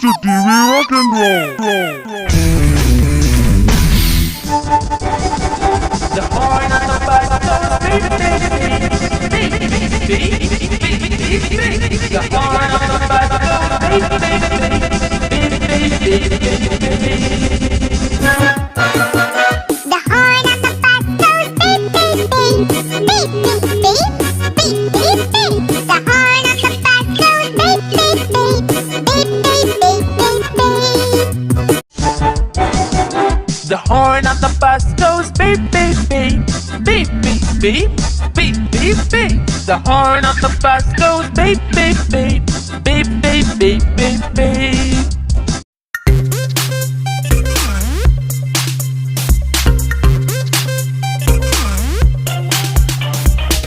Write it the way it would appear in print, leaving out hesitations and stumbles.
ChuChu TV rock and roll. The horn on the bus goes beep, beep, beep, beep, beep, beep, beep. The horn on the bus goes beep, beep, beep, beep, beep, beep, beep, beep. The horn on the bus goes beep, beep, beep, beep, beep, beep, beep, beep, beep. The horn on the bus goes beep, beep, beep, beep, beep, beep, beep, beep. The horn on the bus goes beep, beep, beep, beep, beep, beep, beep, beep, beep. The horn on the bus goes beep, beep, beep, beep, beep, beep, beep, beep.